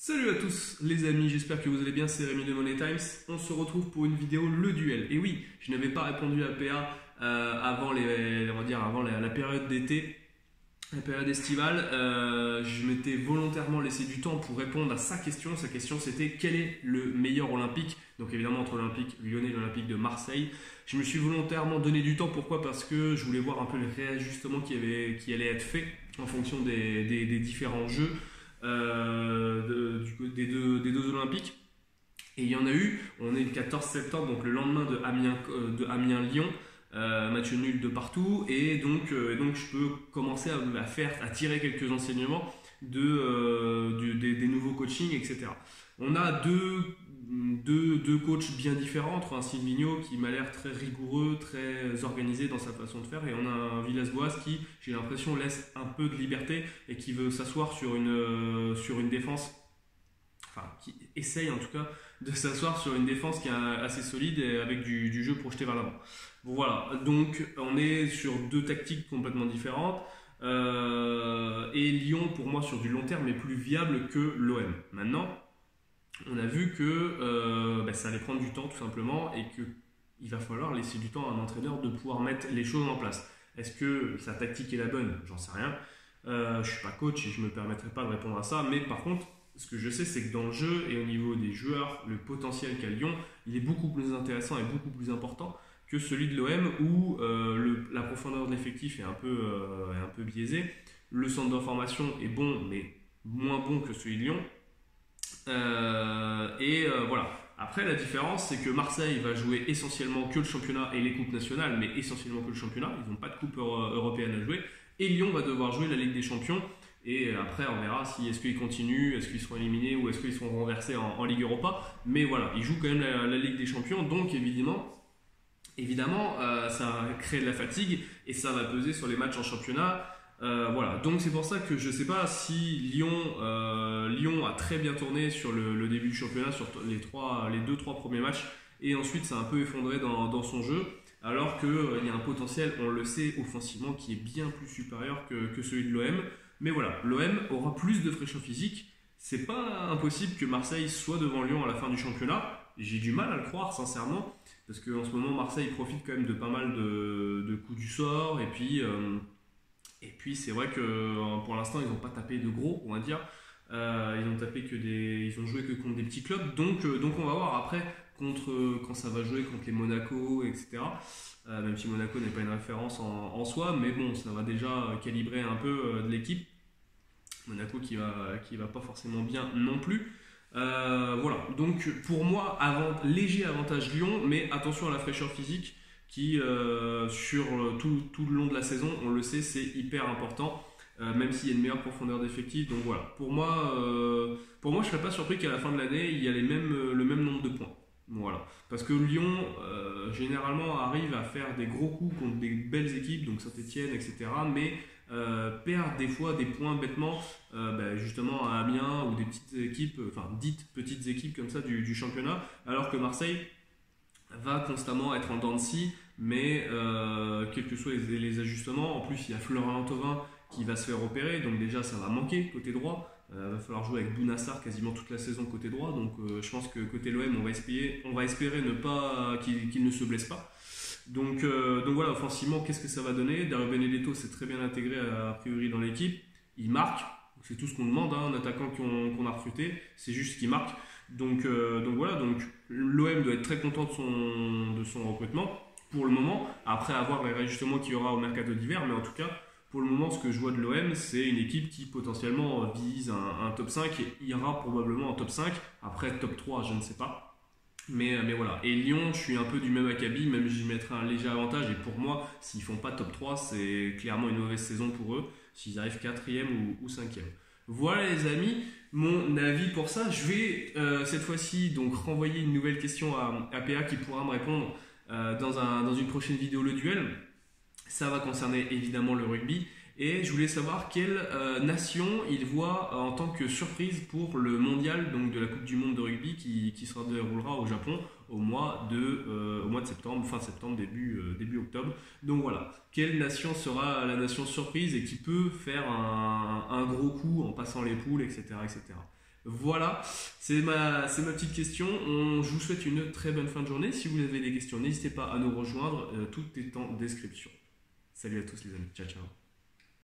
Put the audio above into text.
Salut à tous les amis, j'espère que vous allez bien, c'est Rémi de Money Times. On se retrouve pour une vidéo Le Duel. Et oui, je n'avais pas répondu à PA avant, avant la période d'été, la période estivale. Je m'étais volontairement laissé du temps pour répondre à sa question. Sa question c'était quel est le meilleur olympique? Donc évidemment entre l'Olympique Lyonnais et l'Olympique de Marseille. Je me suis volontairement donné du temps, pourquoi? Parce que je voulais voir un peu les réajustements qui allaient être faits en fonction des différents jeux. Des deux Olympiques, et il y en a eu. On est le 14 septembre, donc le lendemain de Amiens-Lyon, match nul de partout, et donc je peux commencer à tirer quelques enseignements des nouveaux coachings, etc. On a deux coachs bien différents, entre un Silvino qui m'a l'air très rigoureux, très organisé dans sa façon de faire, et on a un Villas-Boas qui, j'ai l'impression, laisse un peu de liberté et qui veut s'asseoir sur une défense, enfin qui essaye en tout cas de s'asseoir sur une défense qui est assez solide et avec du jeu projeté vers l'avant. Bon voilà, donc on est sur deux tactiques complètement différentes. Et Lyon, pour moi, sur du long terme, est plus viable que l'OM. Maintenant, on a vu que ça allait prendre du temps tout simplement et qu'il va falloir laisser du temps à un entraîneur de pouvoir mettre les choses en place. Est-ce que sa tactique est la bonne? J'en sais rien. Je ne suis pas coach et je ne me permettrai pas de répondre à ça. Mais par contre, ce que je sais, c'est que dans le jeu et au niveau des joueurs, le potentiel qu'a Lyon, il est beaucoup plus intéressant et beaucoup plus important que celui de l'OM où la profondeur de l'effectif est un peu biaisée. Le centre d'information est bon, mais moins bon que celui de Lyon. Voilà. Après, la différence, c'est que Marseille va jouer essentiellement que le championnat et les coupes nationales, mais essentiellement que le championnat. Ils n'ont pas de coupe européenne à jouer. Et Lyon va devoir jouer la Ligue des Champions. Et après, on verra est-ce qu'ils continuent, est-ce qu'ils seront éliminés ou est-ce qu'ils seront renversés en Ligue Europa. Mais voilà, ils jouent quand même la Ligue des Champions. Donc, évidemment, ça crée de la fatigue et ça va peser sur les matchs en championnat. Voilà, donc c'est pour ça que je ne sais pas si Lyon a très bien tourné sur le début du championnat, sur les 2-3 premiers matchs, et ensuite ça a un peu effondré dans son jeu, alors qu'il y a un potentiel, on le sait, offensivement qui est bien plus supérieur que celui de l'OM. Mais voilà, l'OM aura plus de fraîcheur physique. C'est pas impossible que Marseille soit devant Lyon à la fin du championnat. J'ai du mal à le croire, sincèrement, parce qu'en ce moment Marseille profite quand même de pas mal de coups du sort, et puis c'est vrai que pour l'instant ils n'ont pas tapé de gros, on va dire. Ils ont joué que contre des petits clubs, donc on va voir après quand ça va jouer contre les Monaco, etc. Même si Monaco n'est pas une référence en soi, mais bon, ça va déjà calibrer un peu de l'équipe. Monaco qui va pas forcément bien non plus. Voilà, donc pour moi, léger avantage Lyon, mais attention à la fraîcheur physique qui, sur tout le long de la saison, on le sait, c'est hyper important, même s'il y a une meilleure profondeur d'effectif. Donc voilà, pour moi, je ne serais pas surpris qu'à la fin de l'année, il y a le même nombre de points. Voilà. Parce que Lyon, généralement, arrive à faire des gros coups contre des belles équipes, donc Saint-Etienne, etc., mais perd des fois des points bêtement, justement à Amiens ou des petites équipes, enfin dites petites équipes comme ça du championnat, alors que Marseille va constamment être en dents de scie, mais quels que soient les ajustements, en plus il y a Florent Thauvin qui va se faire opérer, donc déjà ça va manquer côté droit. Va falloir jouer avec Bounassar quasiment toute la saison côté droit, donc je pense que côté l'OM on va espérer ne pas qu'il ne se blesse pas. Donc voilà, offensivement, qu'est-ce que ça va donner? Dario Benedetto s'est très bien intégré a priori dans l'équipe, il marque, c'est tout ce qu'on demande, un attaquant qu'on a recruté, c'est juste qu'il marque. Donc voilà, donc l'OM doit être très content de son recrutement pour le moment, après avoir les réajustements qu'il y aura au mercato d'hiver, mais en tout cas pour le moment ce que je vois de l'OM, c'est une équipe qui potentiellement vise un top 5 et ira probablement en top 5, après top 3 je ne sais pas. Mais voilà, et Lyon, je suis un peu du même acabit, même j'y mettrai un léger avantage, et pour moi, s'ils font pas top 3, c'est clairement une mauvaise saison pour eux, s'ils arrivent 4e ou 5e. Voilà les amis, mon avis pour ça. Je vais cette fois-ci donc renvoyer une nouvelle question à PA qui pourra me répondre dans une prochaine vidéo Le Duel. Ça va concerner évidemment le rugby. Et je voulais savoir quelle nation il voit en tant que surprise pour le mondial donc de la Coupe du Monde de rugby qui se déroulera au Japon au mois de septembre, fin septembre, début octobre. Donc voilà, quelle nation sera la nation surprise et qui peut faire un gros coup en passant les poules, etc. etc. Voilà, c'est ma petite question. Je vous souhaite une très bonne fin de journée. Si vous avez des questions, n'hésitez pas à nous rejoindre. Tout est en description. Salut à tous les amis. Ciao, ciao.